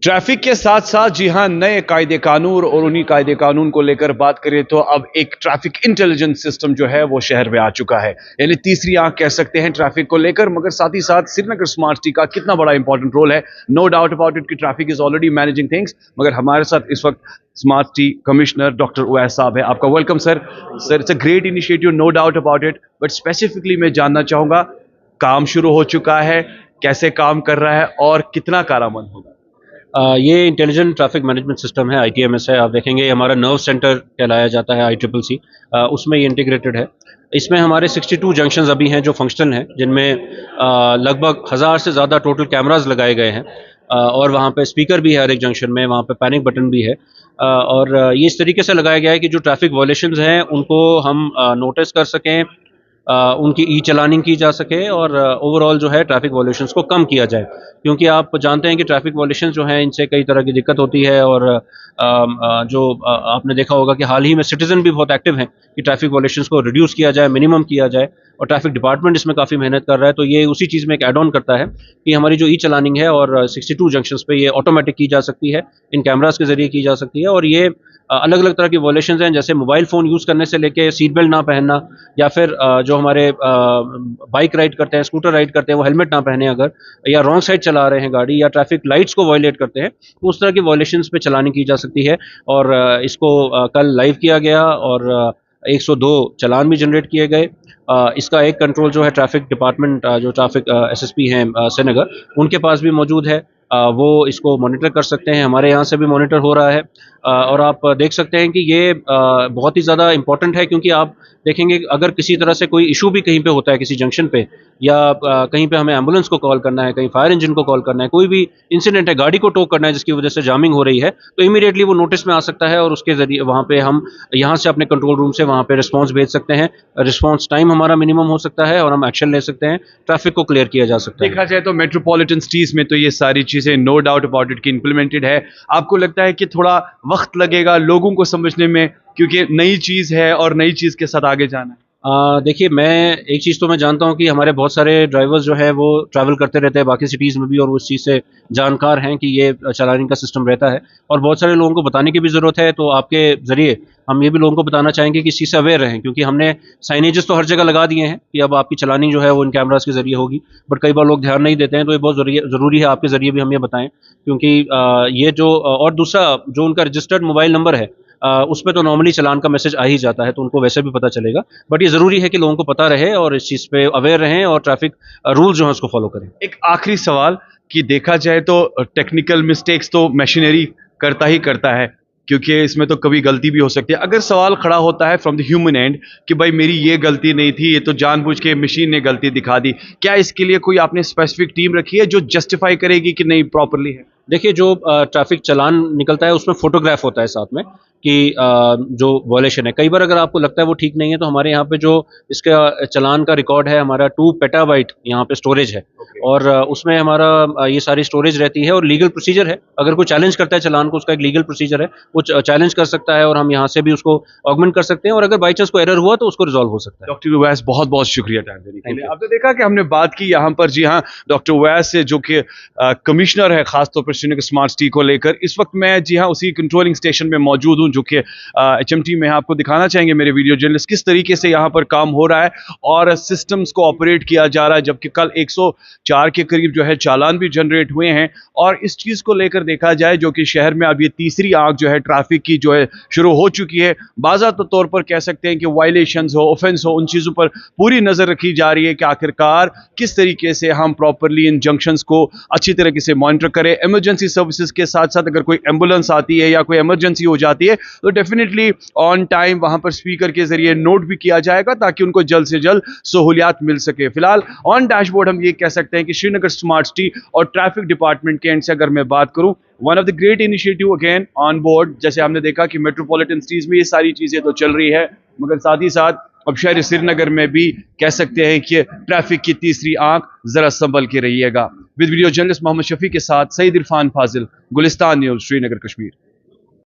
Traffic के साथ साथ जी हां नए कायदे कानून और उन्हीं कायदे कानून को लेकर बात करें तो अब एक ट्रैफिक इंटेलिजेंस सिस्टम जो है वो शहर में आ चुका है। यानी तीसरी आंख कह सकते हैं ट्रैफिक को लेकर। मगर साथ ही साथ श्रीनगर स्मार्ट सिटी का कितना बड़ा इंपॉर्टेंट रोल है, नो डाउट अबाउट इट कि traffic is already managing things. मगर हमारे साथ इस वक्त smart city commissioner doctor Uwais sahab है। आपका welcome sir. It's a great initiative, no doubt about it. But specifically मैं जानना चाहूंगा, काम शुरू हो चुका है, कैसे काम कर रहा है और कितना कारआमद होगा? ये इंटेलिजेंट ट्रैफिक मैनेजमेंट सिस्टम है, ITMS है। आप देखेंगे हमारा नर्व सेंटर कहलाया जाता है, ICCC, उसमें ये इंटीग्रेटेड है। इसमें हमारे 62 जंक्शंस अभी हैं जो फंक्शनल हैं, जिनमें लगभग 1000 से ज़्यादा टोटल कैमरास लगाए गए हैं। और वहाँ पे स्पीकर भी है हर एक जंक्शन में, वहाँ पे पैनिक बटन भी है। और ये इस तरीके से लगाया गया है कि जो ट्रैफिक वायलेशंस हैं उनको हम नोटिस कर सकें, उनकी ई चलानिंग की जा सके और ओवरऑल जो है ट्रैफिक वॉल्यूशंस को कम किया जाए। क्योंकि आप जानते हैं कि ट्रैफिक वॉल्यूशंस जो हैं इनसे कई तरह की दिक्कत होती है। और आपने देखा होगा कि हाल ही में सिटीज़न भी बहुत एक्टिव हैं कि ट्रैफिक वॉल्यूशंस को रिड्यूस किया जाए, मिनिमम किया जाए। और ट्रैफिक डिपार्टमेंट इसमें काफ़ी मेहनत कर रहा है। तो ये उसी चीज़ में एक एड ऑन करता है कि हमारी जो ई चलानिंग है और 62 जंक्शंस पे ये ऑटोमेटिक की जा सकती है, इन कैमरास के ज़रिए की जा सकती है। और ये अलग अलग तरह की वॉल्यूशंस हैं, जैसे मोबाइल फ़ोन यूज़ करने से लेके सीट बेल्ट ना पहनना, या फिर जो हमारे बाइक राइड करते हैं, स्कूटर राइड करते हैं, वो हेलमेट ना पहने अगर, या रॉन्ग साइड चला रहे हैं गाड़ी, या ट्रैफिक लाइट्स को वायलेट करते हैं, तो उस तरह की वॉल्यूशंस पे चलानी की जा सकती है। और इसको कल लाइव किया गया और 102 चालान भी जनरेट किए गए। इसका एक कंट्रोल जो है ट्रैफिक डिपार्टमेंट, जो ट्रैफिक SSP हैं श्रीनगर, उनके पास भी मौजूद है। वो इसको मॉनिटर कर सकते हैं, हमारे यहाँ से भी मॉनिटर हो रहा है। और आप देख सकते हैं कि ये बहुत ही ज़्यादा इम्पॉर्टेंट है, क्योंकि आप देखेंगे अगर किसी तरह से कोई इशू भी कहीं पे होता है किसी जंक्शन पे, या कहीं पे हमें एम्बुलेंस को कॉल करना है, कहीं फायर इंजन को कॉल करना है, कोई भी इंसिडेंट है, गाड़ी को टो करना है जिसकी वजह से जामिंग हो रही है, तो इमीडिएटली वो नोटिस में आ सकता है। और उसके ज़रिए वहाँ पे हम यहाँ से अपने कंट्रोल रूम से वहाँ पे रिस्पॉन्स भेज सकते हैं। रिस्पॉन्स टाइम हमारा मिनिमम हो सकता है और हम एक्शन ले सकते हैं, ट्रैफिक को क्लियर किया जा सकता है। देखा जाए तो मेट्रोपॉलिटन सिटीज में तो ये सारी चीजें नो डाउट अबाउट इट की इंप्लीमेंटेड है। आपको लगता है कि थोड़ा वक्त लगेगा लोगों को समझने में, क्योंकि नई चीज है और नई चीज के साथ आगे जाना है? देखिए, मैं एक चीज़ तो मैं जानता हूँ कि हमारे बहुत सारे ड्राइवर्स जो हैं वो ट्रैवल करते रहते हैं बाकी सिटीज़ में भी, और वो इस चीज़ से जानकार हैं कि ये चालानी का सिस्टम रहता है। और बहुत सारे लोगों को बताने की भी ज़रूरत है। तो आपके ज़रिए हम ये भी लोगों को बताना चाहेंगे कि इस चीज़ से अवेयर रहें, क्योंकि हमने साइनेजेस तो हर जगह लगा दिए हैं कि अब आपकी चलानी जो है वो इन कैमरास के ज़रिए होगी। बट कई बार लोग ध्यान नहीं देते हैं, तो ये बहुत ज़रूरी है आपके ज़रिए भी हम ये बताएं। क्योंकि ये जो और दूसरा जो उनका रजिस्टर्ड मोबाइल नंबर है, उस पे तो नॉर्मली चालान का मैसेज आ ही जाता है, तो उनको वैसे भी पता चलेगा। बट ये ज़रूरी है कि लोगों को पता रहे और इस चीज़ पे अवेयर रहें और ट्रैफिक रूल जो है उसको फॉलो करें। एक आखिरी सवाल कि देखा जाए तो टेक्निकल मिस्टेक्स तो मशीनरी करता ही करता है, क्योंकि इसमें तो कभी गलती भी हो सकती है। अगर सवाल खड़ा होता है फ्रॉम द ह्यूमन एंड कि भाई मेरी ये गलती नहीं थी, ये तो जानबूझ के मशीन ने गलती दिखा दी, क्या इसके लिए कोई आपने स्पेसिफिक टीम रखी है जो जस्टिफाई करेगी कि नहीं प्रॉपरली है? देखिए, जो ट्रैफिक चालान निकलता है उसमें फ़ोटोग्राफ होता है साथ में कि जो वायलेशन है। कई बार अगर आपको लगता है वो ठीक नहीं है, तो हमारे यहाँ पे जो इसका चालान का रिकॉर्ड है, हमारा 2 पेटाबाइट यहाँ पे स्टोरेज है। और उसमें हमारा ये सारी स्टोरेज रहती है और लीगल प्रोसीजर है। अगर कोई चैलेंज करता है चालान को, उसका एक लीगल प्रोसीजर है, वो चैलेंज कर सकता है और हम यहाँ से भी उसको ऑगमेंट कर सकते हैं। और अगर बाई चांस कोई एरर हुआ तो उसको रिजॉल्व हो सकता है। डॉक्टर उवैस, बहुत बहुत शुक्रिया टाइम देने के लिए। आपने देखा कि हमने बात की यहाँ पर, जी हाँ, डॉक्टर उवैस से, जो कि कमिश्नर है खासतौर पर श्रीनगर स्मार्ट सिटी को लेकर। इस वक्त मैं जी हाँ उसी कंट्रोलिंग स्टेशन में मौजूद हूँ जो कि HMT में है। आपको दिखाना चाहेंगे मेरे वीडियो जर्नलिस्ट किस तरीके से यहाँ पर काम हो रहा है और सिस्टम्स को ऑपरेट किया जा रहा है। जबकि कल 104 के करीब जो है चालान भी जनरेट हुए हैं। और इस चीज़ को लेकर देखा जाए, जो कि शहर में अब ये तीसरी आंख जो है ट्रैफिक की जो है शुरू हो चुकी है। बाज़ाब्ता तौर पर कह सकते हैं कि वायलेशंस हो, ऑफेंस हो, उन चीज़ों पर पूरी नज़र रखी जा रही है कि आखिरकार किस तरीके से हम प्रॉपरली इन जंक्शंस को अच्छी तरीके से मॉनिटर करें। इमरजेंसी सर्विसेज के साथ साथ अगर कोई एम्बुलेंस आती है या कोई इमरजेंसी हो जाती है तो डेफिनेटली ऑन टाइम वहां पर स्पीकर के जरिए नोट भी किया जाएगा, ताकि उनको जल्द से जल्द सहूलियात मिल सके। फिलहाल ऑन डैशबोर्ड हम ये कह सकते हैं कि श्रीनगर स्मार्ट सिटी और ट्रैफिक डिपार्टमेंट के एंड से अगर मैं बात करूं, one of the great initiative again on board. जैसे हमने देखा कि मेट्रोपॉलिटन सिटीज में ये सारी चीजें तो चल रही है, मगर साथ ही साथ अब शहर श्रीनगर में भी कह सकते हैं कि ट्रैफिक की तीसरी आंख जरा संभल के रहिएगा। With video journalist Mohammad Shafi के साथ सईद इरफान फाजिल, गुलिस्तान न्यूज़, श्रीनगर, कश्मीर।